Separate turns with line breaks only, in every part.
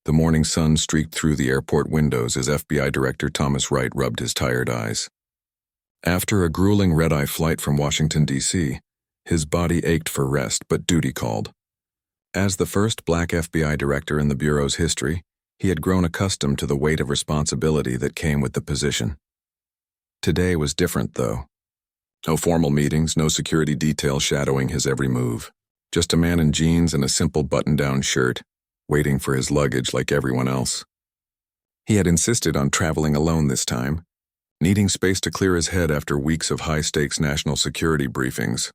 The morning sun streaked through the airport windows as FBI Director Thomas Wright rubbed his tired eyes. After a grueling red-eye flight from Washington, D.C., his body ached for rest, but duty called. As the first black FBI director in the Bureau's history, he had grown accustomed to the weight of responsibility that came with the position. Today was different, though. No formal meetings, no security detail shadowing his every move. Just a man in jeans and a simple button-down shirt, waiting for his luggage like everyone else. He had insisted on traveling alone this time, needing space to clear his head after weeks of high-stakes national security briefings.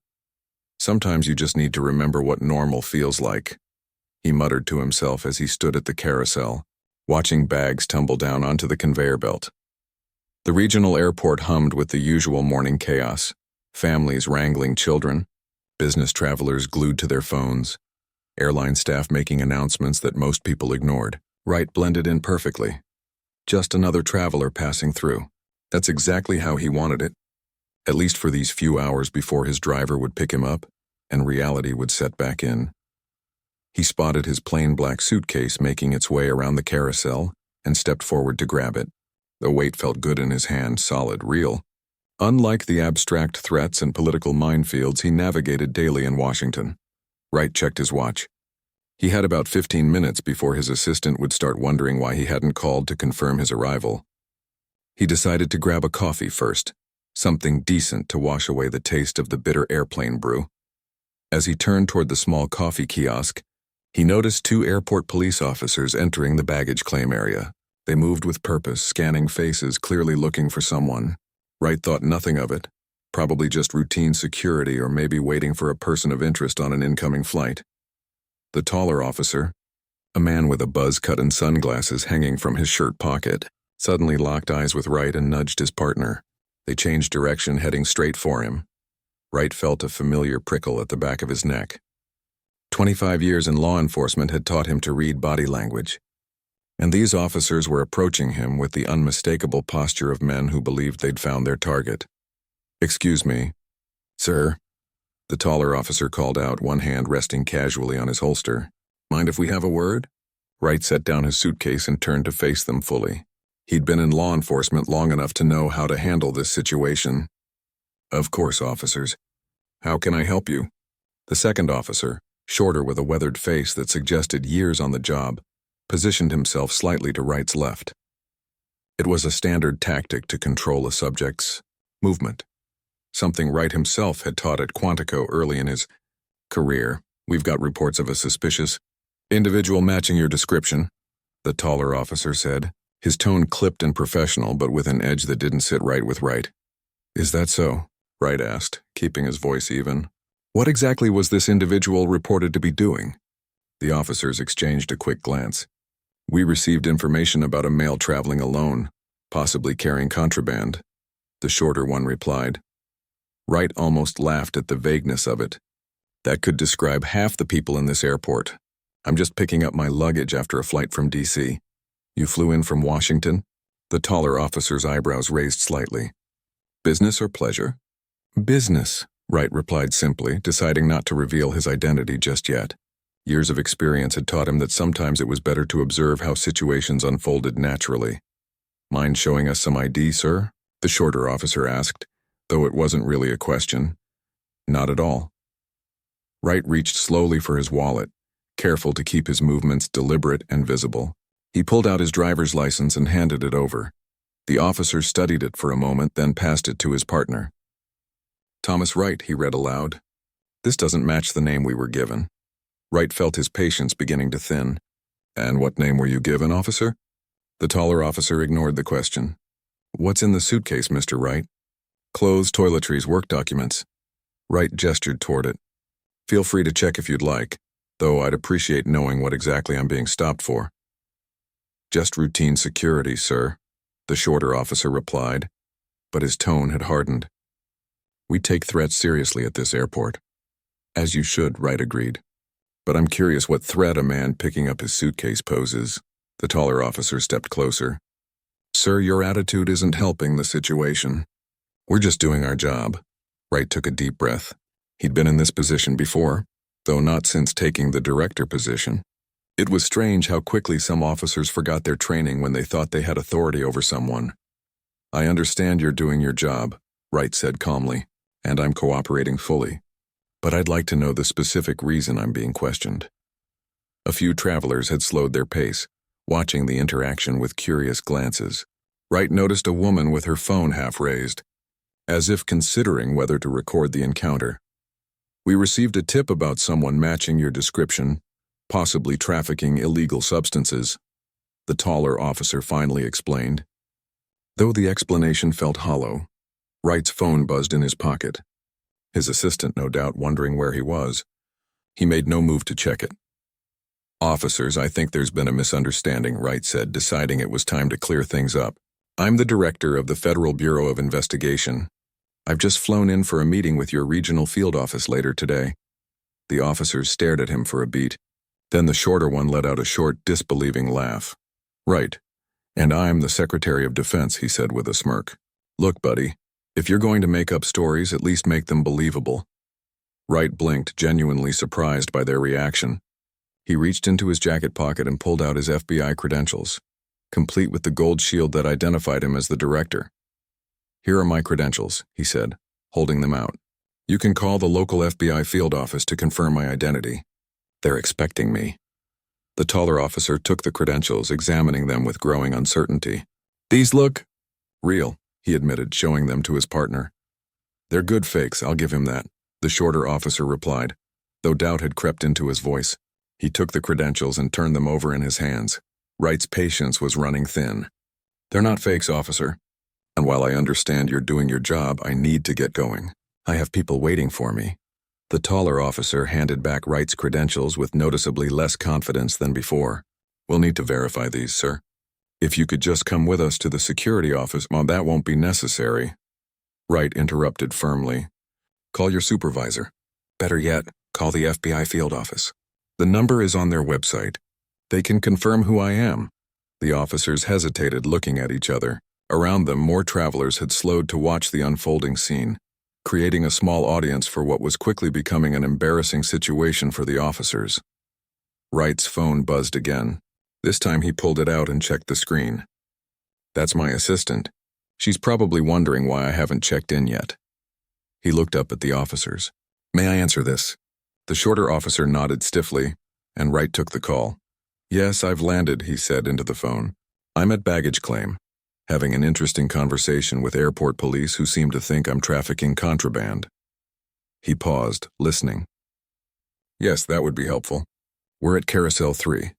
Sometimes you just need to remember what normal feels like, he muttered to himself as he stood at the carousel, watching bags tumble down onto the conveyor belt. The regional airport hummed with the usual morning chaos, families wrangling children, business travelers glued to their phones, airline staff making announcements that most people ignored. Wright blended in perfectly. Just another traveler passing through. That's exactly how he wanted it, at least for these few hours before his driver would pick him up and reality would set back in. He spotted his plain black suitcase making its way around the carousel and stepped forward to grab it. The weight felt good in his hand, solid, real. Unlike the abstract threats and political minefields he navigated daily in Washington. Wright checked his watch. He had about 15 minutes before his assistant would start wondering why he hadn't called to confirm his arrival. He decided to grab a coffee first, something decent to wash away the taste of the bitter airplane brew. As he turned toward the small coffee kiosk, he noticed 2 airport police officers entering the baggage claim area. They moved with purpose, scanning faces, clearly looking for someone. Wright thought nothing of it, probably just routine security or maybe waiting for a person of interest on an incoming flight. The taller officer, a man with a buzz cut and sunglasses hanging from his shirt pocket, suddenly locked eyes with Wright and nudged his partner. They changed direction, heading straight for him. Wright felt a familiar prickle at the back of his neck. 25 years in law enforcement had taught him to read body language, and these officers were approaching him with the unmistakable posture of men who believed they'd found their target. "Excuse me, sir," the taller officer called out, one hand resting casually on his holster. "Mind if we have a word?" Wright set down his suitcase and turned to face them fully. He'd been in law enforcement long enough to know how to handle this situation. "Of course, officers. How can I help you?" The second officer, shorter with a weathered face that suggested years on the job, positioned himself slightly to Wright's left. It was a standard tactic to control a subject's movement, something Wright himself had taught at Quantico early in his career. "We've got reports of a suspicious individual matching your description," the taller officer said, his tone clipped and professional but with an edge that didn't sit right with Wright. "Is that so?" Wright asked, keeping his voice even. "What exactly was this individual reported to be doing?" The officers exchanged a quick glance. "We received information about a male traveling alone, possibly carrying contraband," the shorter one replied. Wright almost laughed at the vagueness of it. "That could describe half the people in this airport. I'm just picking up my luggage after a flight from D.C. "You flew in from Washington?" The taller officer's eyebrows raised slightly. "Business or pleasure?" "Business," Wright replied simply, deciding not to reveal his identity just yet. Years of experience had taught him that sometimes it was better to observe how situations unfolded naturally. "Mind showing us some ID, sir?" the shorter officer asked, though it wasn't really a question. "Not at all." Wright reached slowly for his wallet, careful to keep his movements deliberate and visible. He pulled out his driver's license and handed it over. The officer studied it for a moment, then passed it to his partner. "Thomas Wright," he read aloud. "This doesn't match the name we were given." Wright felt his patience beginning to thin. "And what name were you given, officer?" The taller officer ignored the question. "What's in the suitcase, Mr. Wright?" "Clothes, toiletries, work documents." Wright gestured toward it. "Feel free to check if you'd like, though I'd appreciate knowing what exactly I'm being stopped for." "Just routine security, sir," the shorter officer replied, but his tone had hardened. "We take threats seriously at this airport." "As you should," Wright agreed. "But I'm curious what threat a man picking up his suitcase poses." The taller officer stepped closer. "Sir, your attitude isn't helping the situation. We're just doing our job." Wright took a deep breath. He'd been in this position before, though not since taking the director position. It was strange how quickly some officers forgot their training when they thought they had authority over someone. "I understand you're doing your job," Wright said calmly, "and I'm cooperating fully. But I'd like to know the specific reason I'm being questioned." A few travelers had slowed their pace, watching the interaction with curious glances. Wright noticed a woman with her phone half raised, as if considering whether to record the encounter. "We received a tip about someone matching your description, possibly trafficking illegal substances," the taller officer finally explained. Though the explanation felt hollow, Wright's phone buzzed in his pocket. His assistant, no doubt, wondering where he was. He made no move to check it. "Officers, I think there's been a misunderstanding," Wright said, deciding it was time to clear things up. "I'm the director of the Federal Bureau of Investigation. I've just flown in for a meeting with your regional field office later today." The officers stared at him for a beat. Then the shorter one let out a short, disbelieving laugh. "Right. And I'm the Secretary of Defense," he said with a smirk. "Look, buddy, if you're going to make up stories, at least make them believable." Wright blinked, genuinely surprised by their reaction. He reached into his jacket pocket and pulled out his FBI credentials, complete with the gold shield that identified him as the director. "Here are my credentials," he said, holding them out. "You can call the local FBI field office to confirm my identity. They're expecting me." The taller officer took the credentials, examining them with growing uncertainty. "These look real," he admitted, showing them to his partner. "They're good fakes, I'll give him that," the shorter officer replied, though doubt had crept into his voice. He took the credentials and turned them over in his hands. Wright's patience was running thin. "They're not fakes, officer. And while I understand you're doing your job, I need to get going. I have people waiting for me." The taller officer handed back Wright's credentials with noticeably less confidence than before. "We'll need to verify these, sir. If you could just come with us to the security office." "Well, that won't be necessary," Wright interrupted firmly. "Call your supervisor. Better yet, call the FBI field office. The number is on their website. They can confirm who I am." The officers hesitated, looking at each other. Around them, more travelers had slowed to watch the unfolding scene, creating a small audience for what was quickly becoming an embarrassing situation for the officers. Wright's phone buzzed again. This time he pulled it out and checked the screen. "That's my assistant. She's probably wondering why I haven't checked in yet." He looked up at the officers. "May I answer this?" The shorter officer nodded stiffly, and Wright took the call. "Yes, I've landed," he said into the phone. "I'm at baggage claim, having an interesting conversation with airport police who seem to think I'm trafficking contraband." He paused, listening. "Yes, that would be helpful. We're at Carousel 3.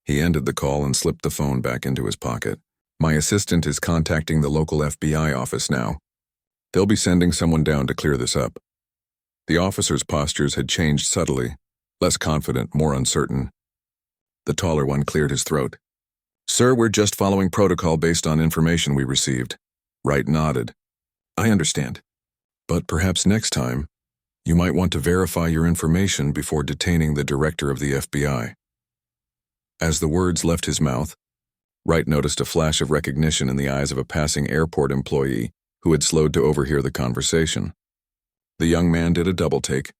He ended the call and slipped the phone back into his pocket. "My assistant is contacting the local FBI office now. They'll be sending someone down to clear this up." The officers' postures had changed subtly, less confident, more uncertain. The taller one cleared his throat. "Sir, we're just following protocol based on information we received." Wright nodded. "I understand. But perhaps next time, you might want to verify your information before detaining the director of the FBI." As the words left his mouth, Wright noticed a flash of recognition in the eyes of a passing airport employee who had slowed to overhear the conversation. The young man did a double-take,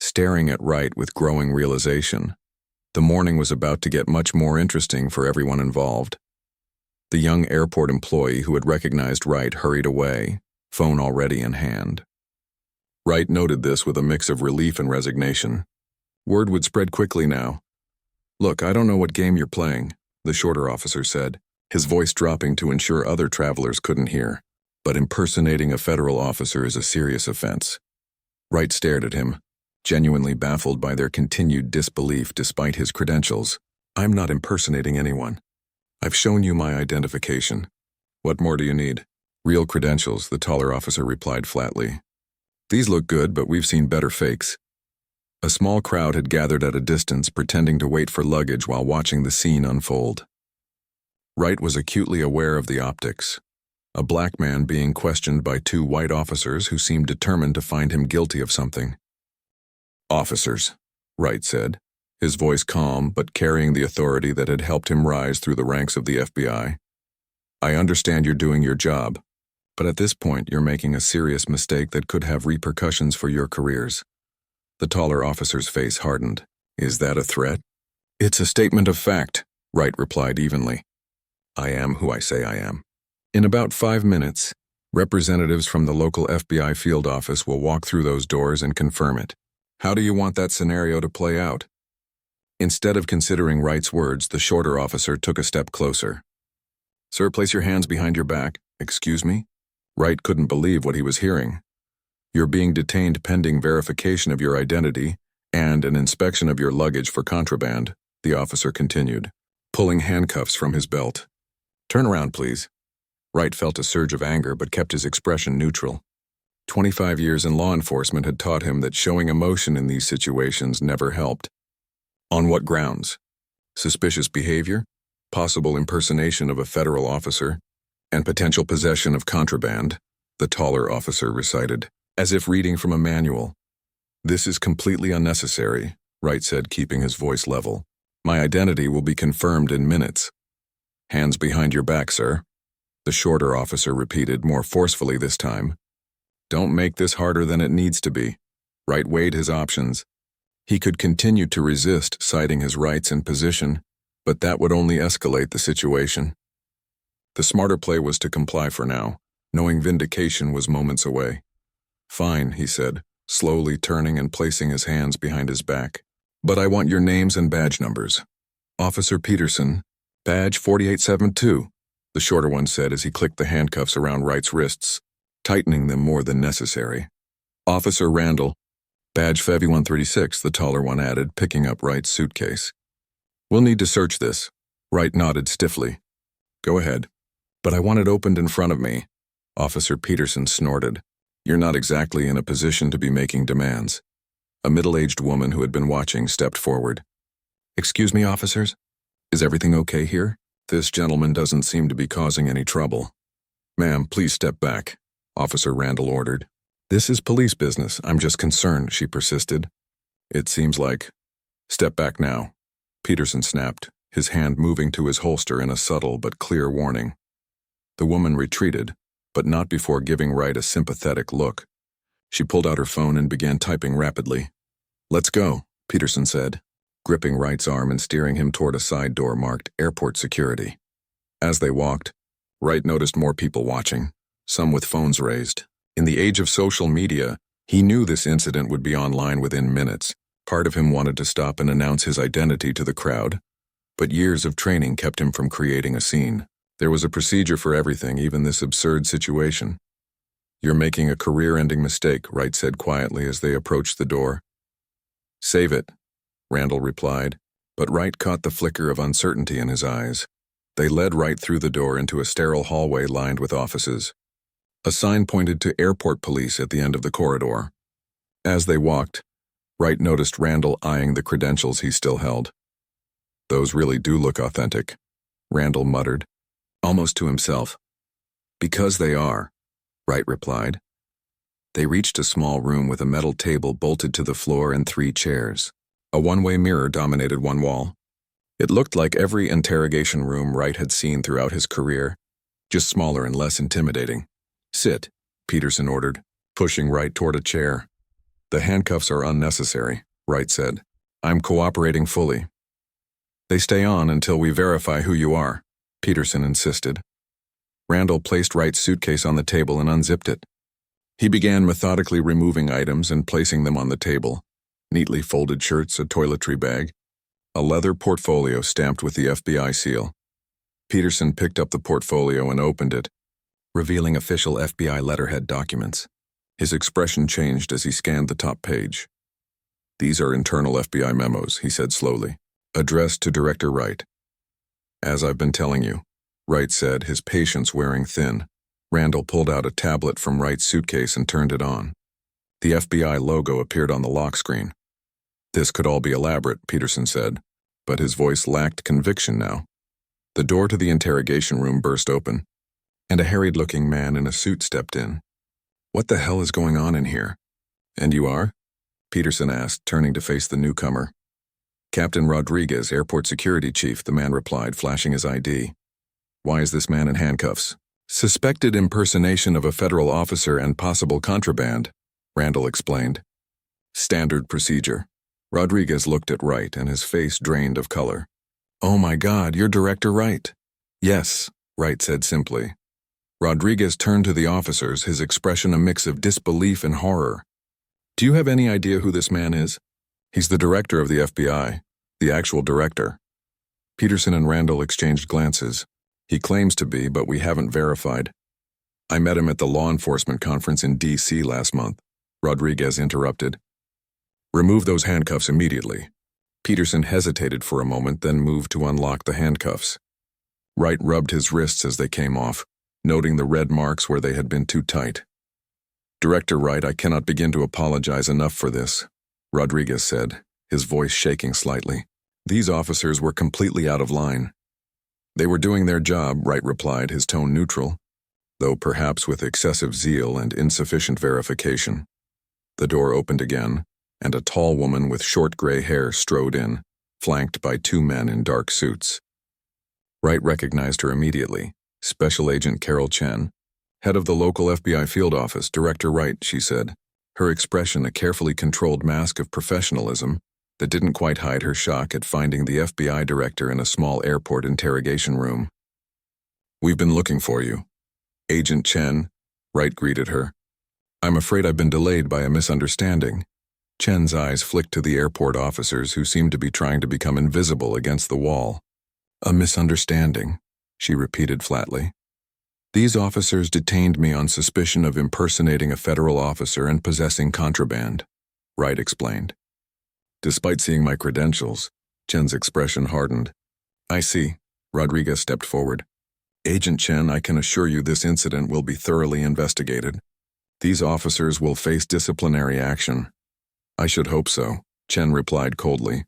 staring at Wright with growing realization. The morning was about to get much more interesting for everyone involved. The young airport employee who had recognized Wright hurried away, phone already in hand. Wright noted this with a mix of relief and resignation. Word would spread quickly now. "Look, I don't know what game you're playing," the shorter officer said, his voice dropping to ensure other travelers couldn't hear. "But impersonating a federal officer is a serious offense." Wright stared at him, genuinely baffled by their continued disbelief despite his credentials. "I'm not impersonating anyone. I've shown you my identification. What more do you need?" "Real credentials," the taller officer replied flatly. "These look good, but we've seen better fakes." A small crowd had gathered at a distance, pretending to wait for luggage while watching the scene unfold. Wright was acutely aware of the optics. A black man being questioned by two white officers who seemed determined to find him guilty of something. "Officers," Wright said, his voice calm but carrying the authority that had helped him rise through the ranks of the FBI. "I understand you're doing your job, but at this point you're making a serious mistake that could have repercussions for your careers." The taller officer's face hardened. "Is that a threat?" It's a statement of fact, Wright replied evenly. I am who I say I am. In about 5 minutes, representatives from the local FBI field office will walk through those doors and confirm it. How do you want that scenario to play out? Instead of considering Wright's words, the shorter officer took a step closer. Sir, place your hands behind your back. Excuse me? Wright couldn't believe what he was hearing. You're being detained pending verification of your identity and an inspection of your luggage for contraband, the officer continued, pulling handcuffs from his belt. Turn around, please. Wright felt a surge of anger but kept his expression neutral. 25 years in law enforcement had taught him that showing emotion in these situations never helped. On what grounds? Suspicious behavior, possible impersonation of a federal officer, and potential possession of contraband, the taller officer recited, as if reading from a manual. This is completely unnecessary, Wright said, keeping his voice level. My identity will be confirmed in minutes. Hands behind your back, sir, the shorter officer repeated, more forcefully this time. Don't make this harder than it needs to be. Wright weighed his options. He could continue to resist, citing his rights and position, but that would only escalate the situation. The smarter play was to comply for now, knowing vindication was moments away. Fine, he said, slowly turning and placing his hands behind his back. But I want your names and badge numbers. Officer Peterson, badge 4872, the shorter one said as he clicked the handcuffs around Wright's wrists, tightening them more than necessary. Officer Randall, badge 5136, the taller one added, picking up Wright's suitcase. We'll need to search this. Wright nodded stiffly. Go ahead. But I want it opened in front of me. Officer Peterson snorted. You're not exactly in a position to be making demands. A middle-aged woman who had been watching stepped forward. Excuse me, officers? Is everything okay here? This gentleman doesn't seem to be causing any trouble. Ma'am, please step back, Officer Randall ordered. This is police business. I'm just concerned, she persisted. It seems like... Step back now, Peterson snapped, his hand moving to his holster in a subtle but clear warning. The woman retreated, but not before giving Wright a sympathetic look. She pulled out her phone and began typing rapidly. Let's go, Peterson said, gripping Wright's arm and steering him toward a side door marked Airport Security. As they walked, Wright noticed more people watching, some with phones raised. In the age of social media, he knew this incident would be online within minutes. Part of him wanted to stop and announce his identity to the crowd, but years of training kept him from creating a scene. There was a procedure for everything, even this absurd situation. You're making a career-ending mistake, Wright said quietly as they approached the door. Save it, Randall replied, but Wright caught the flicker of uncertainty in his eyes. They led Wright through the door into a sterile hallway lined with offices. A sign pointed to airport police at the end of the corridor. As they walked, Wright noticed Randall eyeing the credentials he still held. Those really do look authentic, Randall muttered, almost to himself. Because they are, Wright replied. They reached a small room with a metal table bolted to the floor and 3 chairs. A one-way mirror dominated one wall. It looked like every interrogation room Wright had seen throughout his career, just smaller and less intimidating. Sit, Peterson ordered, pushing Wright toward a chair. The handcuffs are unnecessary, Wright said. I'm cooperating fully. They stay on until we verify who you are, Peterson insisted. Randall placed Wright's suitcase on the table and unzipped it. He began methodically removing items and placing them on the table. Neatly folded shirts, a toiletry bag, a leather portfolio stamped with the FBI seal. Peterson picked up the portfolio and opened it, revealing official FBI letterhead documents. His expression changed as he scanned the top page. These are internal FBI memos, he said slowly, addressed to Director Wright. As I've been telling you, Wright said, his patience wearing thin. Randall pulled out a tablet from Wright's suitcase and turned it on. The FBI logo appeared on the lock screen. This could all be elaborate, Peterson said, but his voice lacked conviction now. The door to the interrogation room burst open, and a harried-looking man in a suit stepped in. What the hell is going on in here? And you are? Peterson asked, turning to face the newcomer. Captain Rodriguez, airport security chief, the man replied, flashing his ID. Why is this man in handcuffs? Suspected impersonation of a federal officer and possible contraband, Randall explained. Standard procedure, Rodriguez looked at Wright and his face drained of color. "Oh my God, you're Director Wright." "Yes," Wright said simply. Rodriguez turned to the officers, his expression a mix of disbelief and horror. "Do you have any idea who this man is?" "He's the director of the FBI, the actual director." Peterson and Randall exchanged glances. "He claims to be, but we haven't verified." "I met him at the law enforcement conference in D.C. last month," Rodriguez interrupted. "Remove those handcuffs immediately." Peterson hesitated for a moment, then moved to unlock the handcuffs. Wright rubbed his wrists as they came off, noting the red marks where they had been too tight. "Director Wright, I cannot begin to apologize enough for this," Rodriguez said, his voice shaking slightly. "These officers were completely out of line." "They were doing their job," Wright replied, his tone neutral, though perhaps with excessive zeal and insufficient verification. The door opened again, and a tall woman with short gray hair strode in, flanked by two men in dark suits. Wright recognized her immediately. Special Agent Carol Chen, head of the local FBI field office. "Director Wright," she said, her expression a carefully controlled mask of professionalism that didn't quite hide her shock at finding the FBI director in a small airport interrogation room. "We've been looking for you." "Agent Chen," Wright greeted her. "I'm afraid I've been delayed by a misunderstanding." Chen's eyes flicked to the airport officers who seemed to be trying to become invisible against the wall. "A misunderstanding," she repeated flatly. "These officers detained me on suspicion of impersonating a federal officer and possessing contraband," Wright explained. "Despite seeing my credentials," Chen's expression hardened. "I see." Rodriguez stepped forward. "Agent Chen, I can assure you this incident will be thoroughly investigated. These officers will face disciplinary action." "I should hope so," Chen replied coldly.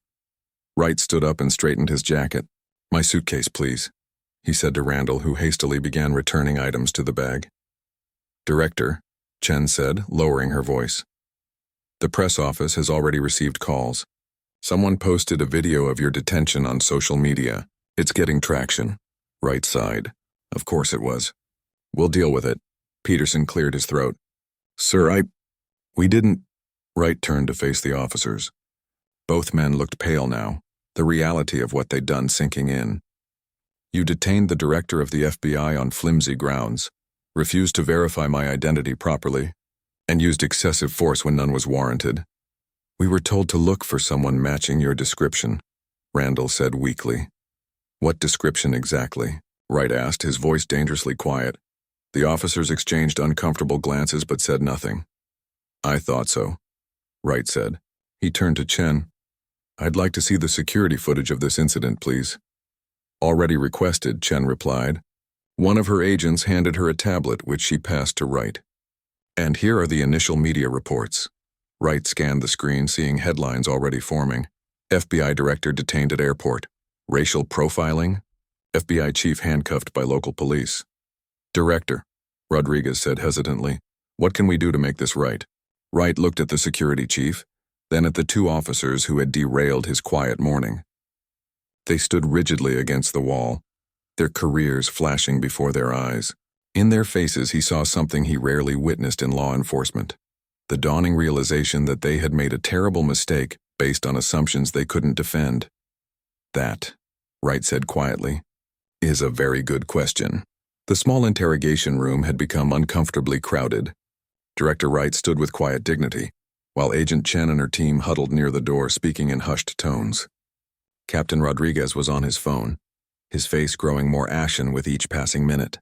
Wright stood up and straightened his jacket. "My suitcase, please," he said to Randall, who hastily began returning items to the bag. "Director," Chen said, lowering her voice. "The press office has already received calls. Someone posted a video of your detention on social media. It's getting traction." Wright sighed. "Of course it was. We'll deal with it." Peterson cleared his throat. "Sir, we didn't." Wright turned to face the officers. Both men looked pale now, the reality of what they'd done sinking in. "You detained the director of the FBI on flimsy grounds, refused to verify my identity properly, and used excessive force when none was warranted. We were told to look for someone matching your description," Randall said weakly. "What description exactly?" Wright asked, his voice dangerously quiet. The officers exchanged uncomfortable glances but said nothing. "I thought so," Wright said. He turned to Chen. "I'd like to see the security footage of this incident, please." "Already requested," Chen replied. One of her agents handed her a tablet, which she passed to Wright. "And here are the initial media reports." Wright scanned the screen, seeing headlines already forming. "FBI director detained at airport. Racial profiling. FBI chief handcuffed by local police." "Director," Rodriguez said hesitantly, "what can we do to make this right?" Wright looked at the security chief, then at the two officers who had derailed his quiet morning. They stood rigidly against the wall, their careers flashing before their eyes. In their faces he saw something he rarely witnessed in law enforcement, the dawning realization that they had made a terrible mistake based on assumptions they couldn't defend. "That," Wright said quietly, "is a very good question." The small interrogation room had become uncomfortably crowded. Director Wright stood with quiet dignity, while Agent Chen and her team huddled near the door, speaking in hushed tones. Captain Rodriguez was on his phone, his face growing more ashen with each passing minute.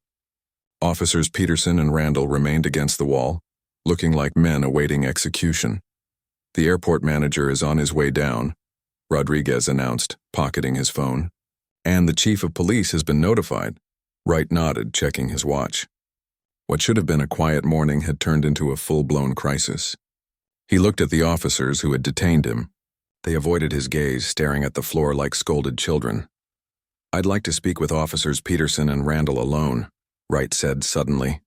Officers Peterson and Randall remained against the wall, looking like men awaiting execution. "The airport manager is on his way down," Rodriguez announced, pocketing his phone. "And the chief of police has been notified." Wright nodded, checking his watch. What should have been a quiet morning had turned into a full-blown crisis. He looked at the officers who had detained him. They avoided his gaze, staring at the floor like scolded children. "I'd like to speak with Officers Peterson and Randall alone," Wright said suddenly.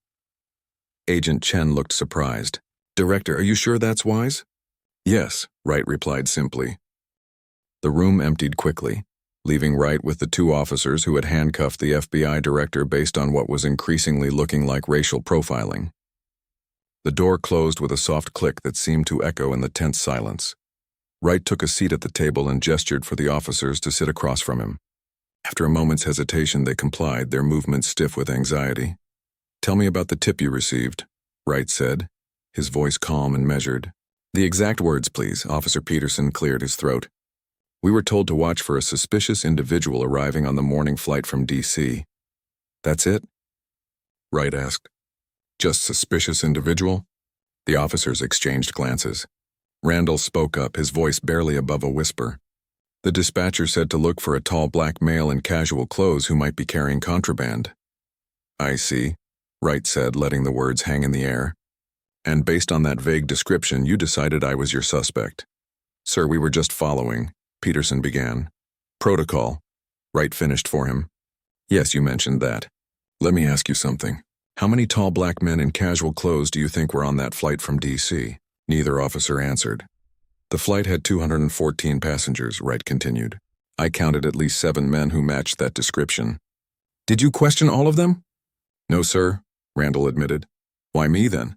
Agent Chen looked surprised. "Director, are you sure that's wise?" "Yes," Wright replied simply. The room emptied quickly, leaving Wright with the two officers who had handcuffed the FBI director based on what was increasingly looking like racial profiling. The door closed with a soft click that seemed to echo in the tense silence. Wright took a seat at the table and gestured for the officers to sit across from him. After a moment's hesitation, they complied, their movements stiff with anxiety. "Tell me about the tip you received," Wright said, his voice calm and measured. "The exact words, please." Officer Peterson cleared his throat. "We were told to watch for a suspicious individual arriving on the morning flight from D.C. "That's it?" Wright asked. "Just suspicious individual?" The officers exchanged glances. Randall spoke up, his voice barely above a whisper. "The dispatcher said to look for a tall black male in casual clothes who might be carrying contraband." "I see," Wright said, letting the words hang in the air. "And based on that vague description, you decided I was your suspect." "Sir, we were just following," Peterson began. "Protocol," Wright finished for him. "Yes, you mentioned that. Let me ask you something. How many tall black men in casual clothes do you think were on that flight from D.C.? Neither officer answered. "The flight had 214 passengers," Wright continued. "I counted at least 7 men who matched that description." "Did you question all of them?" "No, sir," Randall admitted. "Why me, then?"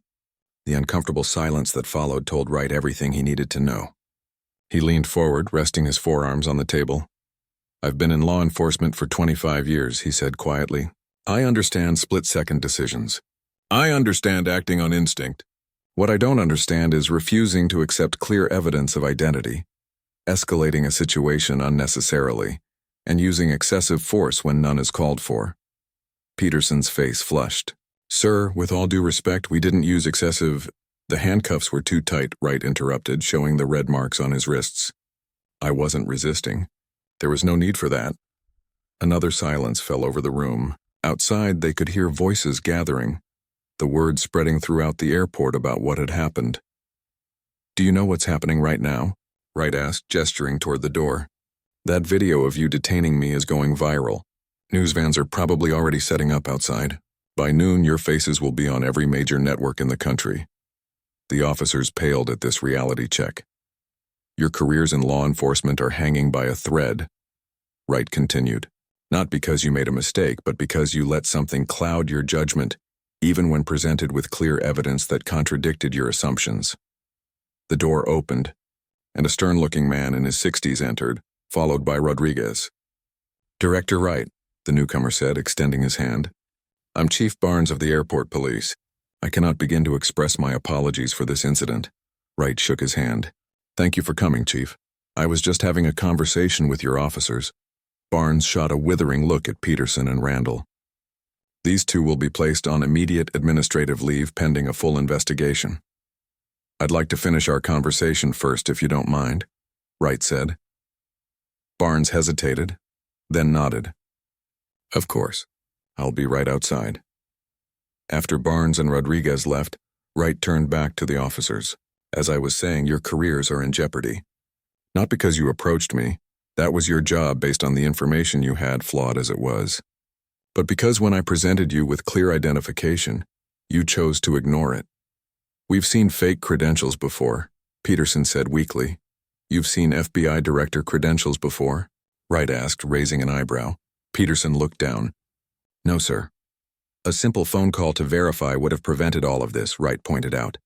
The uncomfortable silence that followed told Wright everything he needed to know. He leaned forward, resting his forearms on the table. "I've been in law enforcement for 25 years, he said quietly. "I understand split-second decisions. I understand acting on instinct. What I don't understand is refusing to accept clear evidence of identity, escalating a situation unnecessarily, and using excessive force when none is called for." Peterson's face flushed. "Sir, with all due respect, we didn't use excessive—" "The handcuffs were too tight," Wright interrupted, showing the red marks on his wrists. "I wasn't resisting. There was no need for that." Another silence fell over the room. Outside, they could hear voices gathering, the word spreading throughout the airport about what had happened. "Do you know what's happening right now?" Wright asked, gesturing toward the door. "That video of you detaining me is going viral. News vans are probably already setting up outside. By noon, your faces will be on every major network in the country." The officers paled at this reality check. "Your careers in law enforcement are hanging by a thread," Wright continued. "Not because you made a mistake, but because you let something cloud your judgment, even when presented with clear evidence that contradicted your assumptions." The door opened, and a stern-looking man in his 60s entered, followed by Rodriguez. "Director Wright," the newcomer said, extending his hand. "I'm Chief Barnes of the Airport Police. I cannot begin to express my apologies for this incident." Wright shook his hand. "Thank you for coming, Chief. I was just having a conversation with your officers." Barnes shot a withering look at Peterson and Randall. "These two will be placed on immediate administrative leave pending a full investigation." "I'd like to finish our conversation first, if you don't mind," Wright said. Barnes hesitated, then nodded. "Of course. I'll be right outside." After Barnes and Rodriguez left, Wright turned back to the officers. "As I was saying, your careers are in jeopardy. Not because you approached me. That was your job based on the information you had, flawed as it was. But because when I presented you with clear identification, you chose to ignore it. We've seen fake credentials before," Peterson said weakly. "You've seen FBI director credentials before?" Wright asked, raising an eyebrow. Peterson looked down. "No, sir." "A simple phone call to verify would have prevented all of this," Wright pointed out.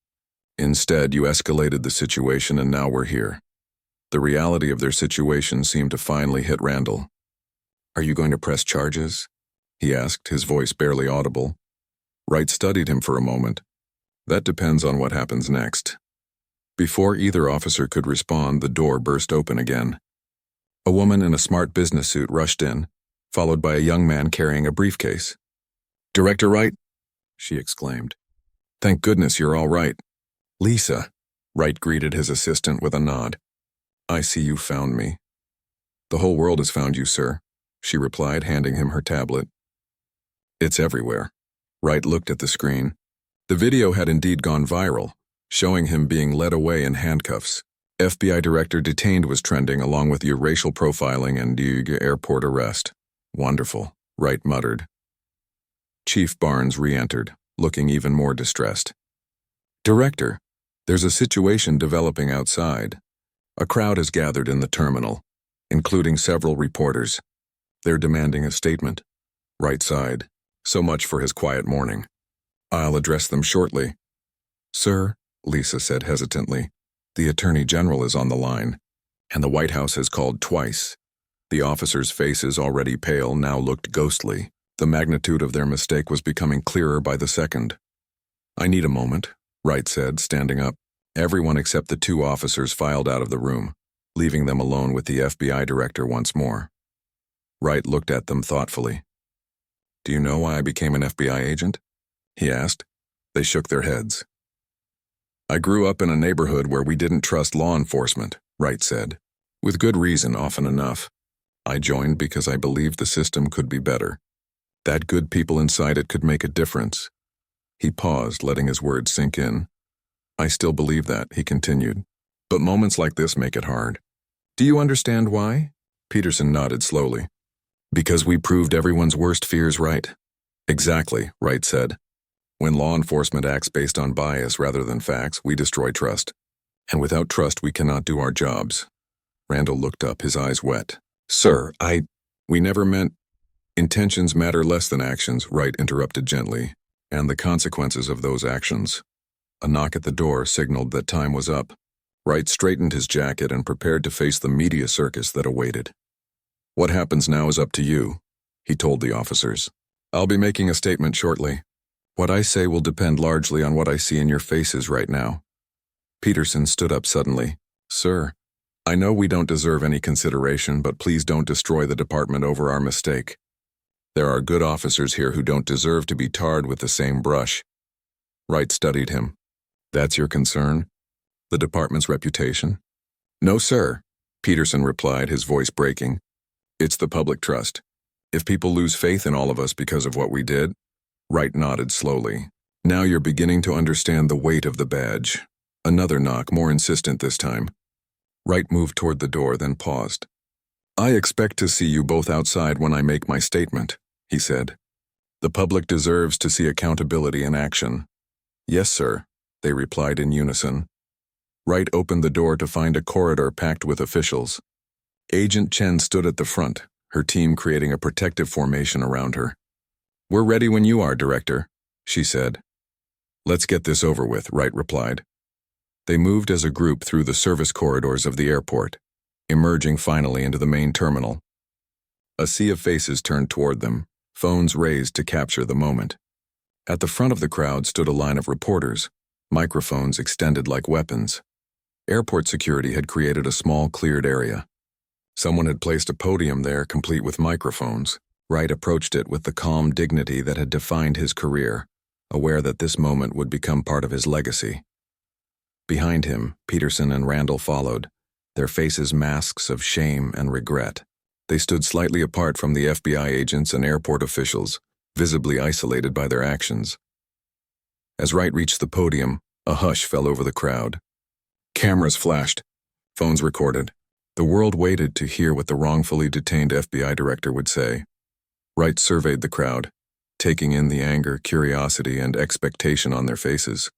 "Instead, you escalated the situation and now we're here." The reality of their situation seemed to finally hit Randall. "Are you going to press charges?" he asked, his voice barely audible. Wright studied him for a moment. "That depends on what happens next." Before either officer could respond, the door burst open again. A woman in a smart business suit rushed in, followed by a young man carrying a briefcase. "Director Wright?" she exclaimed. "Thank goodness you're all right." "Lisa," Wright greeted his assistant with a nod. "I see you found me." "The whole world has found you, sir," she replied, handing him her tablet. "It's everywhere." Wright looked at the screen. The video had indeed gone viral, showing him being led away in handcuffs. FBI director detained was trending along with your racial profiling and your airport arrest. "Wonderful," Wright muttered. Chief Barnes re-entered, looking even more distressed. "Director, there's a situation developing outside. A crowd has gathered in the terminal, including several reporters. They're demanding a statement." Wright sighed. So much for his quiet morning. "I'll address them shortly." "Sir," Lisa said hesitantly, "the Attorney General is on the line." And the White House has called twice. The officers' faces, already pale, now looked ghostly. The magnitude of their mistake was becoming clearer by the second. "I need a moment," Wright said, standing up. Everyone except the two officers filed out of the room, leaving them alone with the FBI director once more. Wright looked at them thoughtfully. "Do you know why I became an FBI agent?" he asked. They shook their heads. "I grew up in a neighborhood where we didn't trust law enforcement," Wright said. "With good reason, often enough. I joined because I believed the system could be better. That good people inside it could make a difference." He paused, letting his words sink in. "I still believe that," he continued. "But moments like this make it hard." "Do you understand why?" Peterson nodded slowly. "Because we proved everyone's worst fears right." "Exactly," Wright said. "When law enforcement acts based on bias rather than facts, we destroy trust. And without trust, we cannot do our jobs." Randall looked up, his eyes wet. "Sir, we never meant—" "Intentions matter less than actions," Wright interrupted gently, "and the consequences of those actions." A knock at the door signaled that time was up. Wright straightened his jacket and prepared to face the media circus that awaited. "What happens now is up to you," he told the officers. "I'll be making a statement shortly. What I say will depend largely on what I see in your faces right now." Peterson stood up suddenly. "Sir, I know we don't deserve any consideration, but please don't destroy the department over our mistake. There are good officers here who don't deserve to be tarred with the same brush." Wright studied him. "That's your concern? The department's reputation?" "No, sir," Peterson replied, his voice breaking. "It's the public trust. If people lose faith in all of us because of what we did—" Wright nodded slowly. "Now you're beginning to understand the weight of the badge." Another knock, more insistent this time. Wright moved toward the door, then paused. "I expect to see you both outside when I make my statement," he said. "The public deserves to see accountability in action." "Yes, sir," they replied in unison. Wright opened the door to find a corridor packed with officials. Agent Chen stood at the front, her team creating a protective formation around her. "We're ready when you are, Director," she said. "Let's get this over with," Wright replied. They moved as a group through the service corridors of the airport, emerging finally into the main terminal. A sea of faces turned toward them, phones raised to capture the moment. At the front of the crowd stood a line of reporters, microphones extended like weapons. Airport security had created a small cleared area. Someone had placed a podium there complete with microphones. Wright approached it with the calm dignity that had defined his career, aware that this moment would become part of his legacy. Behind him, Peterson and Randall followed, their faces masks of shame and regret. They stood slightly apart from the FBI agents and airport officials, visibly isolated by their actions. As Wright reached the podium, a hush fell over the crowd. Cameras flashed, phones recorded. The world waited to hear what the wrongfully detained FBI director would say. Wright surveyed the crowd, taking in the anger, curiosity, and expectation on their faces.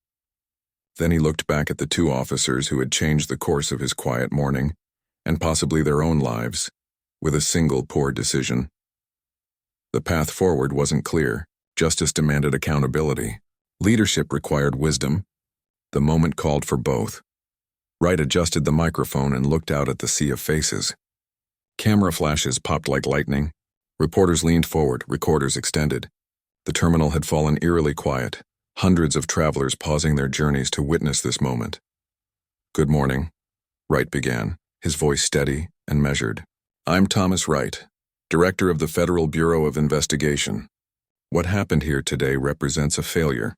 Then he looked back at the two officers who had changed the course of his quiet morning, and possibly their own lives, with a single poor decision. The path forward wasn't clear. Justice demanded accountability. Leadership required wisdom. The moment called for both. Wright adjusted the microphone and looked out at the sea of faces. Camera flashes popped like lightning. Reporters leaned forward, recorders extended. The terminal had fallen eerily quiet, hundreds of travelers pausing their journeys to witness this moment. "Good morning," Wright began, his voice steady and measured. "I'm Thomas Wright, Director of the Federal Bureau of Investigation. What happened here today represents a failure,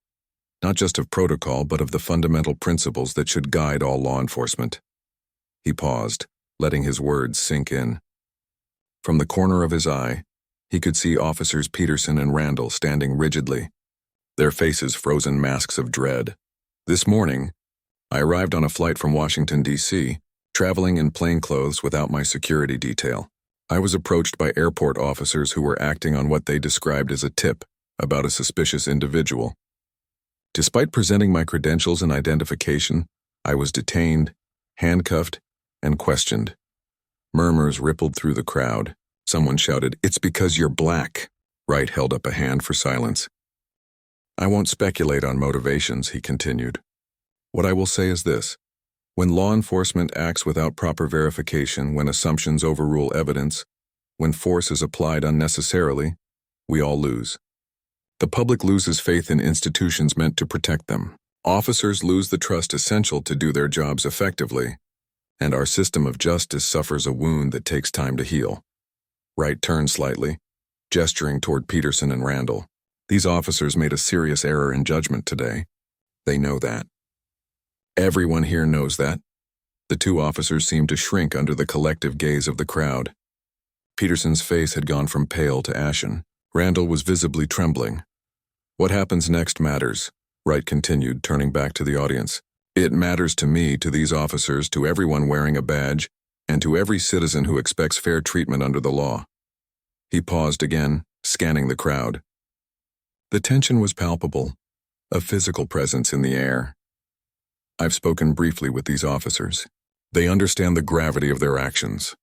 not just of protocol, but of the fundamental principles that should guide all law enforcement." He paused, letting his words sink in. From the corner of his eye, he could see Officers Peterson and Randall standing rigidly, their faces frozen masks of dread. "This morning, I arrived on a flight from Washington, D.C., traveling in plain clothes without my security detail. I was approached by airport officers who were acting on what they described as a tip about a suspicious individual. Despite presenting my credentials and identification, I was detained, handcuffed, and questioned. Murmurs rippled through the crowd. Someone shouted, "It's because you're black." Wright held up a hand for silence. "I won't speculate on motivations," he continued. "What I will say is this. When law enforcement acts without proper verification, when assumptions overrule evidence, when force is applied unnecessarily, we all lose. The public loses faith in institutions meant to protect them. Officers lose the trust essential to do their jobs effectively, and our system of justice suffers a wound that takes time to heal. Wright turned slightly, gesturing toward Peterson and Randall. These officers made a serious error in judgment today. They know that. Everyone here knows that. The two officers seemed to shrink under the collective gaze of the crowd. Peterson's face had gone from pale to ashen. Randall was visibly trembling. What happens next matters, Wright continued, turning back to the audience. It matters to me, to these officers, to everyone wearing a badge, and to every citizen who expects fair treatment under the law. He paused again, scanning the crowd. The tension was palpable, a physical presence in the air. I've spoken briefly with these officers. They understand the gravity of their actions.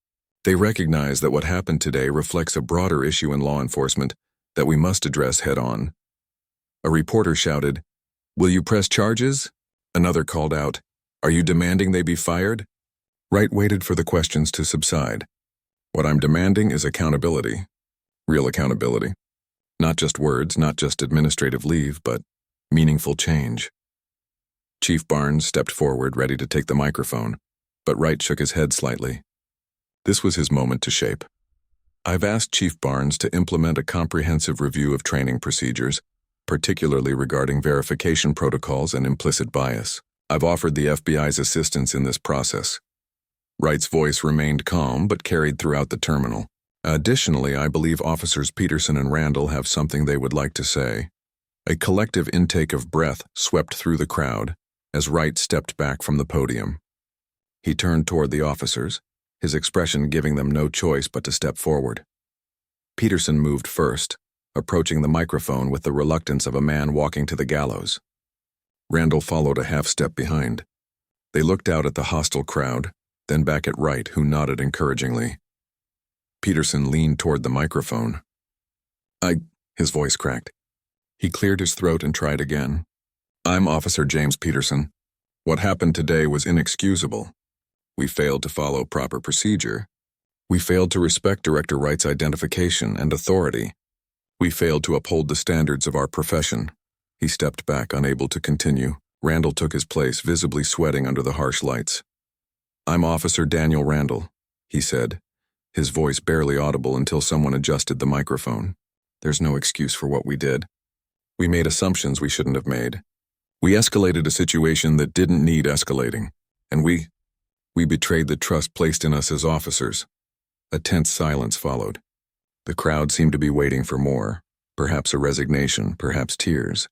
They recognize that what happened today reflects a broader issue in law enforcement that we must address head-on. A reporter shouted, "Will you press charges?" Another called out, "Are you demanding they be fired?" Wright waited for the questions to subside. What I'm demanding is accountability. Real accountability. Not just words, not just administrative leave, but meaningful change. Chief Barnes stepped forward, ready to take the microphone, but Wright shook his head slightly. This was his moment to shape. I've asked Chief Barnes to implement a comprehensive review of training procedures, particularly regarding verification protocols and implicit bias. I've offered the FBI's assistance in this process. Wright's voice remained calm but carried throughout the terminal. Additionally, I believe Officers Peterson and Randall have something they would like to say. A collective intake of breath swept through the crowd as Wright stepped back from the podium. He turned toward the officers, his expression giving them no choice but to step forward. Peterson moved first, approaching the microphone with the reluctance of a man walking to the gallows. Randall followed a half-step behind. They looked out at the hostile crowd, then back at Wright, who nodded encouragingly. Peterson leaned toward the microphone. His voice cracked. He cleared his throat and tried again. I'm Officer James Peterson. What happened today was inexcusable. We failed to follow proper procedure. We failed to respect Director Wright's identification and authority. We failed to uphold the standards of our profession. He stepped back, unable to continue. Randall took his place, visibly sweating under the harsh lights. I'm Officer Daniel Randall, he said, his voice barely audible until someone adjusted the microphone. There's no excuse for what we did. We made assumptions we shouldn't have made. We escalated a situation that didn't need escalating, and we betrayed the trust placed in us as officers. A tense silence followed. The crowd seemed to be waiting for more, perhaps a resignation, perhaps tears.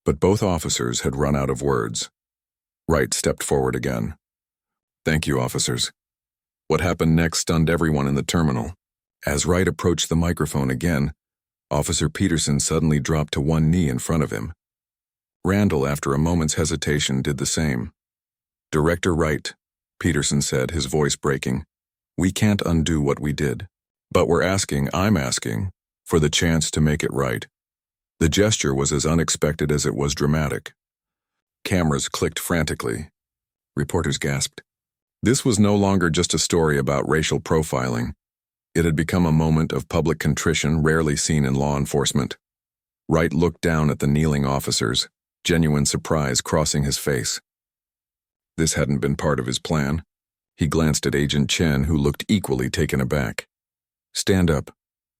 But both officers had run out of words. Wright stepped forward again. Thank you, officers. What happened next stunned everyone in the terminal. As Wright approached the microphone again, Officer Peterson suddenly dropped to one knee in front of him. Randall, after a moment's hesitation, did the same. Director Wright, Peterson said, his voice breaking, we can't undo what we did. But I'm asking, for the chance to make it right. The gesture was as unexpected as it was dramatic. Cameras clicked frantically. Reporters gasped. This was no longer just a story about racial profiling. It had become a moment of public contrition rarely seen in law enforcement. Wright looked down at the kneeling officers, genuine surprise crossing his face. This hadn't been part of his plan. He glanced at Agent Chen, who looked equally taken aback. Stand up,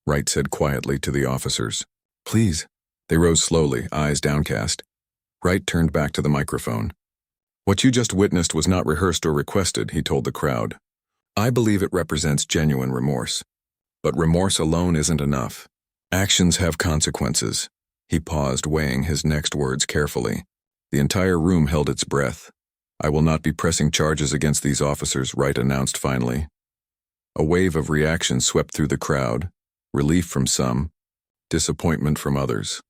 Wright said quietly to the officers. Please. They rose slowly, eyes downcast. Wright turned back to the microphone. What you just witnessed was not rehearsed or requested, he told the crowd. I believe it represents genuine remorse. But remorse alone isn't enough. Actions have consequences. He paused, weighing his next words carefully. The entire room held its breath. I will not be pressing charges against these officers, Wright announced finally. A wave of reaction swept through the crowd, relief from some, disappointment from others.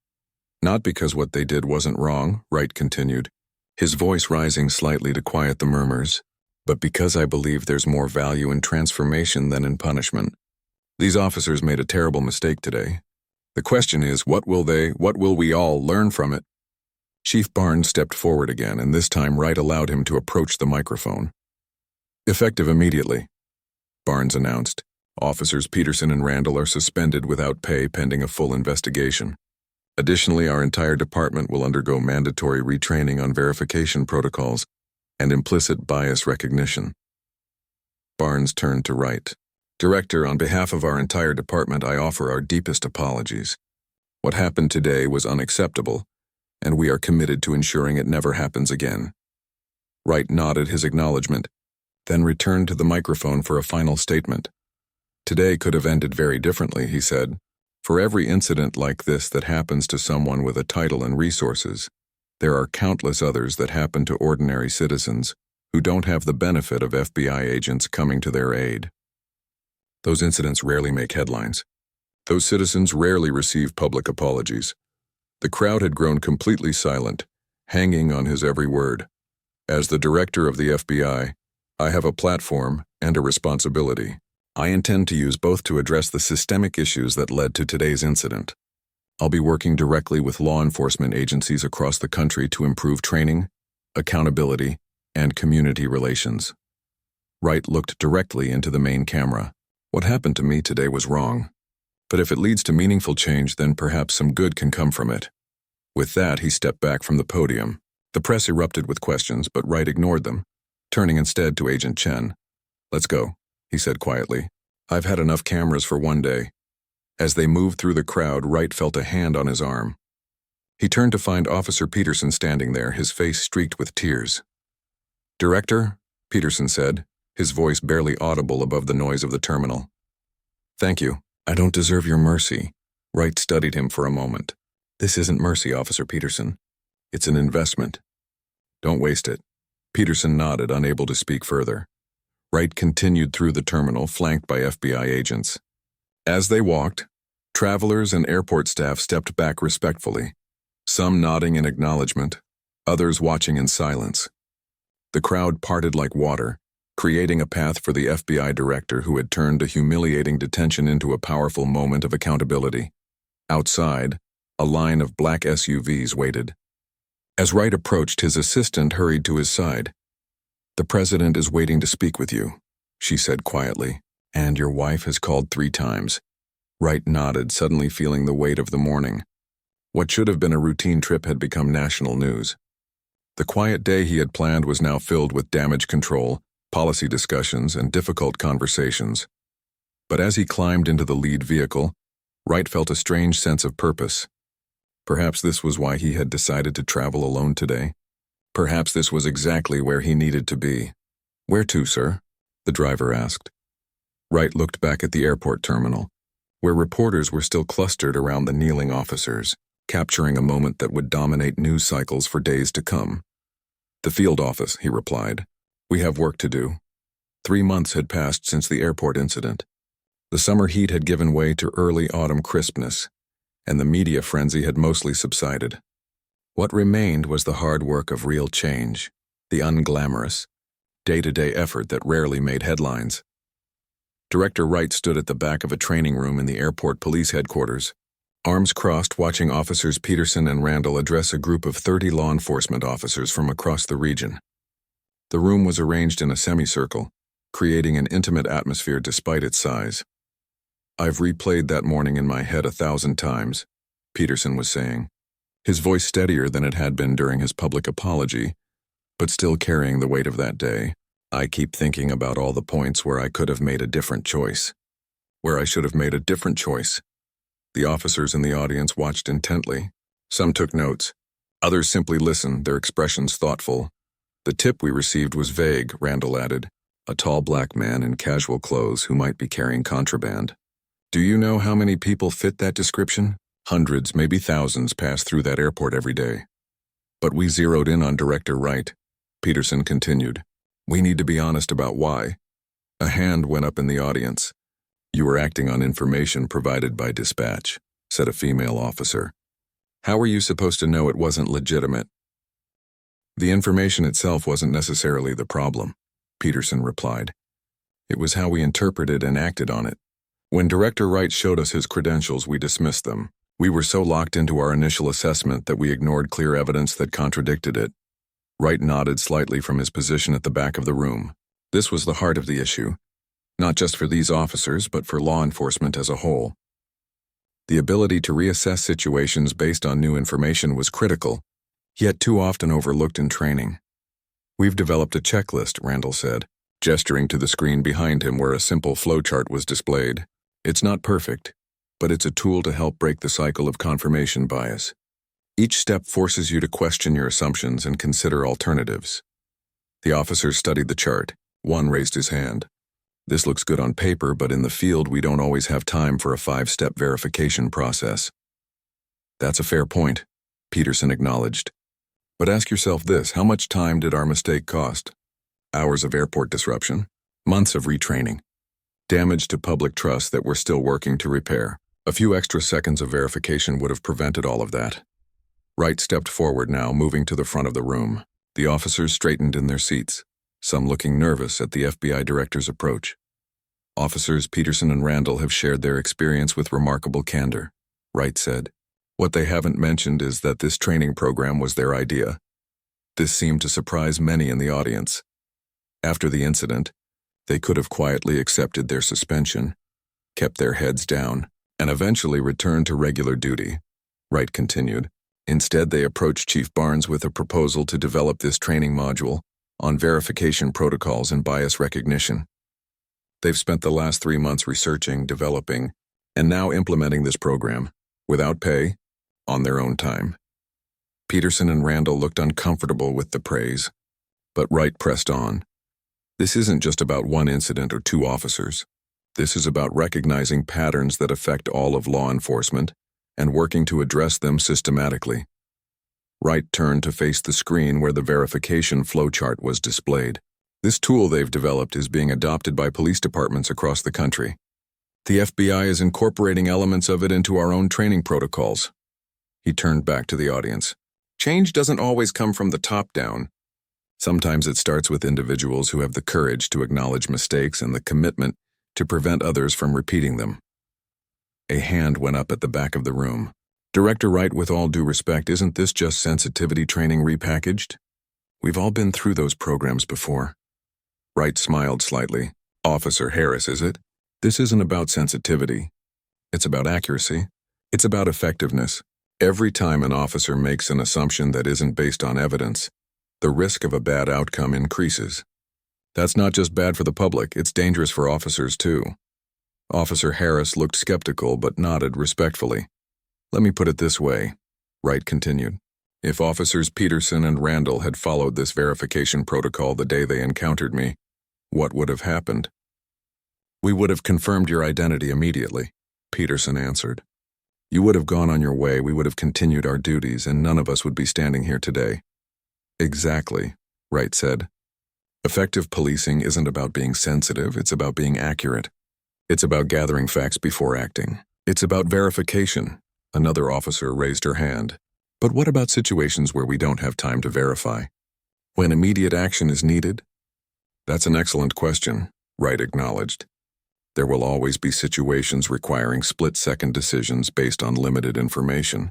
Not because what they did wasn't wrong, Wright continued, his voice rising slightly to quiet the murmurs, but because I believe there's more value in transformation than in punishment. These officers made a terrible mistake today. The question is, what will we all learn from it? Chief Barnes stepped forward again, and this time Wright allowed him to approach the microphone. "Effective immediately," Barnes announced. "Officers Peterson and Randall are suspended without pay pending a full investigation. Additionally, our entire department will undergo mandatory retraining on verification protocols and implicit bias recognition." Barnes turned to Wright. "Director, on behalf of our entire department, I offer our deepest apologies. What happened today was unacceptable, and we are committed to ensuring it never happens again." Wright nodded his acknowledgement, then returned to the microphone for a final statement. "Today could have ended very differently," he said. "For every incident like this that happens to someone with a title and resources, there are countless others that happen to ordinary citizens who don't have the benefit of FBI agents coming to their aid. Those incidents rarely make headlines. Those citizens rarely receive public apologies." The crowd had grown completely silent, hanging on his every word. "As the director of the FBI, I have a platform and a responsibility. I intend to use both to address the systemic issues that led to today's incident. I'll be working directly with law enforcement agencies across the country to improve training, accountability, and community relations." Wright looked directly into the main camera. "What happened to me today was wrong. But if it leads to meaningful change, then perhaps some good can come from it." With that, he stepped back from the podium. The press erupted with questions, but Wright ignored them, turning instead to Agent Chen. "Let's go," he said quietly. "I've had enough cameras for one day." As they moved through the crowd, Wright felt a hand on his arm. He turned to find Officer Peterson standing there, his face streaked with tears. "Director," Peterson said, his voice barely audible above the noise of the terminal. "Thank you. I don't deserve your mercy." Wright studied him for a moment. "This isn't mercy, Officer Peterson. It's an investment. Don't waste it." Peterson nodded, unable to speak further. Wright continued through the terminal, flanked by FBI agents. As they walked, travelers and airport staff stepped back respectfully, some nodding in acknowledgement, others watching in silence. The crowd parted like water, creating a path for the FBI director who had turned a humiliating detention into a powerful moment of accountability. Outside, a line of black SUVs waited. As Wright approached, his assistant hurried to his side. "The president is waiting to speak with you," she said quietly. "And your wife has called 3 times. Wright nodded, suddenly feeling the weight of the morning. What should have been a routine trip had become national news. The quiet day he had planned was now filled with damage control, policy discussions, and difficult conversations. But as he climbed into the lead vehicle, Wright felt a strange sense of purpose. Perhaps this was why he had decided to travel alone today. Perhaps this was exactly where he needed to be. "Where to, sir?" the driver asked. Wright looked back at the airport terminal, where reporters were still clustered around the kneeling officers, capturing a moment that would dominate news cycles for days to come. "The field office," he replied. "We have work to do." 3 months had passed since the airport incident. The summer heat had given way to early autumn crispness, and the media frenzy had mostly subsided. What remained was the hard work of real change, the unglamorous, day-to-day effort that rarely made headlines. Director Wright stood at the back of a training room in the airport police headquarters, arms crossed, watching Officers Peterson and Randall address a group of 30 law enforcement officers from across the region. The room was arranged in a semicircle, creating an intimate atmosphere despite its size. "I've replayed that morning in my head 1,000 times, Peterson was saying, his voice steadier than it had been during his public apology, but still carrying the weight of that day. "I keep thinking about all the points where I could have made a different choice. Where I should have made a different choice." The officers in the audience watched intently. Some took notes. Others simply listened, their expressions thoughtful. "The tip we received was vague," Randall added. "A tall black man in casual clothes who might be carrying contraband. Do you know how many people fit that description? Hundreds, maybe thousands, pass through that airport every day." "But we zeroed in on Director Wright," Peterson continued. "We need to be honest about why." A hand went up in the audience. "You were acting on information provided by dispatch," said a female officer. "How were you supposed to know it wasn't legitimate?" "The information itself wasn't necessarily the problem," Peterson replied. "It was how we interpreted and acted on it. When Director Wright showed us his credentials, we dismissed them. We were so locked into our initial assessment that we ignored clear evidence that contradicted it. Wright nodded slightly from his position at the back of the room. This was the heart of the issue, not just for these officers, but for law enforcement as a whole. The ability to reassess situations based on new information was critical, yet too often overlooked in training. We've developed a checklist, Randall said, gesturing to the screen behind him where a simple flowchart was displayed. It's not perfect, but it's a tool to help break the cycle of confirmation bias. Each step forces you to question your assumptions and consider alternatives. The officers studied the chart. One raised his hand. This looks good on paper, but in the field we don't always have time for a 5-step verification process. That's a fair point, Peterson acknowledged. But ask yourself this, how much time did our mistake cost? Hours of airport disruption? Months of retraining? Damage to public trust that we're still working to repair? A few extra seconds of verification would have prevented all of that. Wright stepped forward now, moving to the front of the room. The officers straightened in their seats, some looking nervous at the FBI director's approach. Officers Peterson and Randall have shared their experience with remarkable candor, Wright said. What they haven't mentioned is that this training program was their idea. This seemed to surprise many in the audience. After the incident, they could have quietly accepted their suspension, kept their heads down, and eventually returned to regular duty, Wright continued. Instead, they approached Chief Barnes with a proposal to develop this training module on verification protocols and bias recognition. They've spent the last 3 months researching, developing, and now implementing this program, without pay, on their own time. Peterson and Randall looked uncomfortable with the praise, but Wright pressed on. This isn't just about one incident or 2 officers. This is about recognizing patterns that affect all of law enforcement and working to address them systematically. Wright turned to face the screen where the verification flowchart was displayed. This tool they've developed is being adopted by police departments across the country. The FBI is incorporating elements of it into our own training protocols. He turned back to the audience. Change doesn't always come from the top down. Sometimes it starts with individuals who have the courage to acknowledge mistakes and the commitment to prevent others from repeating them. A hand went up at the back of the room. Director Wright, with all due respect, isn't this just sensitivity training repackaged? We've all been through those programs before. Wright smiled slightly. Officer Harris, is it? This isn't about sensitivity. It's about accuracy. It's about effectiveness. Every time an officer makes an assumption that isn't based on evidence, the risk of a bad outcome increases. That's not just bad for the public, it's dangerous for officers too. Officer Harris looked skeptical but nodded respectfully. Let me put it this way, Wright continued. If Officers Peterson and Randall had followed this verification protocol the day they encountered me, what would have happened? We would have confirmed your identity immediately, Peterson answered. You would have gone on your way, we would have continued our duties, and none of us would be standing here today. Exactly, Wright said. Effective policing isn't about being sensitive, it's about being accurate. It's about gathering facts before acting. It's about verification. Another officer raised her hand. But what about situations where we don't have time to verify? When immediate action is needed? That's an excellent question, Wright acknowledged. There will always be situations requiring split-second decisions based on limited information.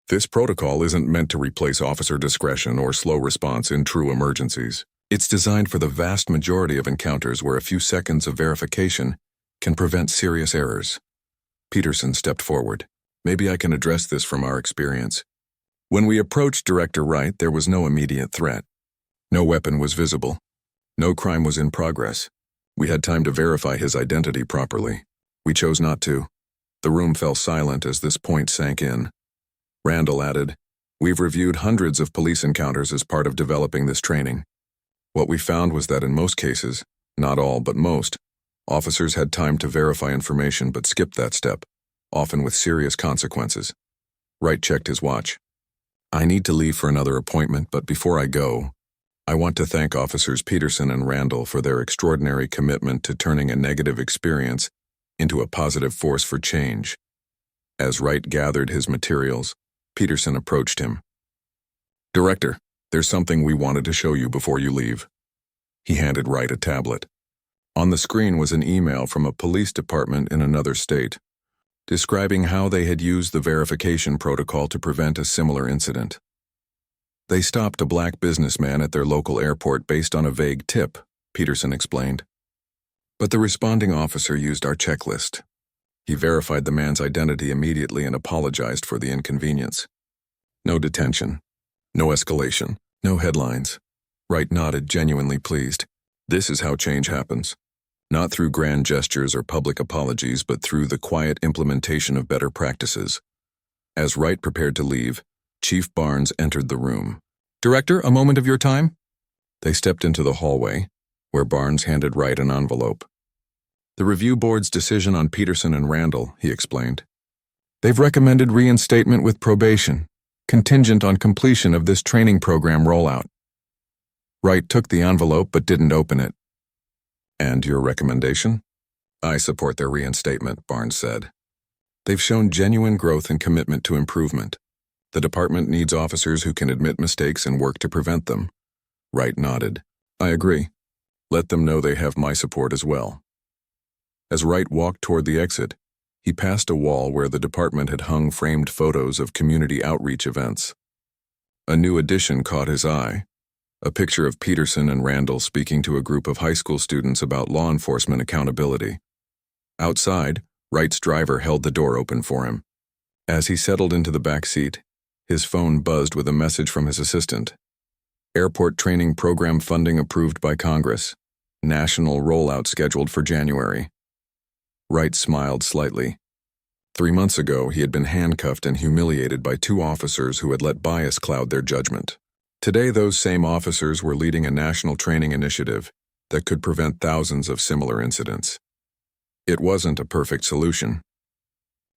This protocol isn't meant to replace officer discretion or slow response in true emergencies. It's designed for the vast majority of encounters where a few seconds of verification can prevent serious errors. Peterson stepped forward. Maybe I can address this from our experience. When we approached Director Wright, there was no immediate threat. No weapon was visible. No crime was in progress. We had time to verify his identity properly. We chose not to. The room fell silent as this point sank in. Randall added, We've reviewed hundreds of police encounters as part of developing this training. What we found was that in most cases, not all but most, officers had time to verify information but skipped that step, often with serious consequences. Wright checked his watch. I need to leave for another appointment, but before I go, I want to thank Officers Peterson and Randall for their extraordinary commitment to turning a negative experience into a positive force for change. As Wright gathered his materials, Peterson approached him. Director, there's something we wanted to show you before you leave. He handed Wright a tablet. On the screen was an email from a police department in another state. describing how they had used the verification protocol to prevent a similar incident. They stopped a black businessman at their local airport based on a vague tip, Peterson explained. But the responding officer used our checklist. He verified the man's identity immediately and apologized for the inconvenience. No detention. No escalation. No headlines. Wright nodded, genuinely pleased. This is how change happens. Not through grand gestures or public apologies, but through the quiet implementation of better practices. As Wright prepared to leave, Chief Barnes entered the room. "Director, a moment of your time?" They stepped into the hallway, where Barnes handed Wright an envelope. "The review board's decision on Peterson and Randall," he explained. "They've recommended reinstatement with probation, contingent on completion of this training program rollout." Wright took the envelope but didn't open it. "And your recommendation?" "I support their reinstatement," Barnes said. "They've shown genuine growth and commitment to improvement. The department needs officers who can admit mistakes and work to prevent them." Wright nodded. "I agree. Let them know they have my support as well." As Wright walked toward the exit, he passed a wall where the department had hung framed photos of community outreach events. A new addition caught his eye. A picture of Peterson and Randall speaking to a group of high school students about law enforcement accountability. Outside, Wright's driver held the door open for him. As he settled into the back seat, his phone buzzed with a message from his assistant. "Airport training program funding approved by Congress. National rollout scheduled for January." Wright smiled slightly. 3 months ago, he had been handcuffed and humiliated by 2 officers who had let bias cloud their judgment. Today, those same officers were leading a national training initiative that could prevent thousands of similar incidents. It wasn't a perfect solution.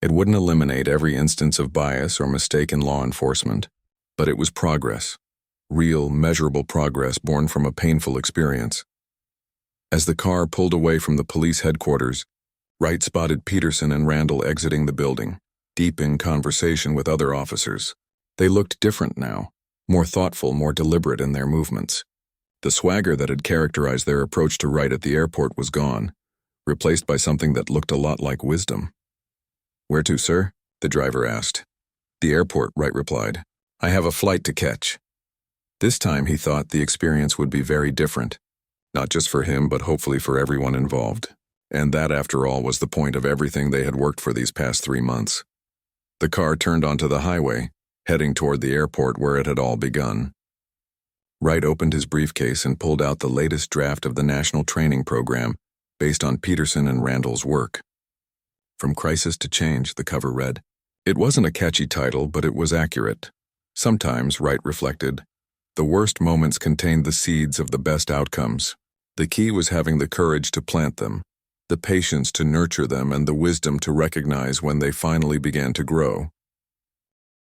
It wouldn't eliminate every instance of bias or mistake in law enforcement, but it was progress. Real, measurable progress born from a painful experience. As the car pulled away from the police headquarters, Wright spotted Peterson and Randall exiting the building, deep in conversation with other officers. They looked different now, more thoughtful, more deliberate in their movements. The swagger that had characterized their approach to Wright at the airport was gone, replaced by something that looked a lot like wisdom. "Where to, sir?" the driver asked. "The airport," Wright replied. "I have a flight to catch." This time he thought the experience would be very different, not just for him but hopefully for everyone involved. And that, after all, was the point of everything they had worked for these past 3 months. The car turned onto the highway, heading toward the airport where it had all begun. Wright opened his briefcase and pulled out the latest draft of the National Training Program based on Peterson and Randall's work. "From Crisis to Change," the cover read. It wasn't a catchy title, but it was accurate. Sometimes, Wright reflected, the worst moments contained the seeds of the best outcomes. The key was having the courage to plant them, the patience to nurture them, and the wisdom to recognize when they finally began to grow.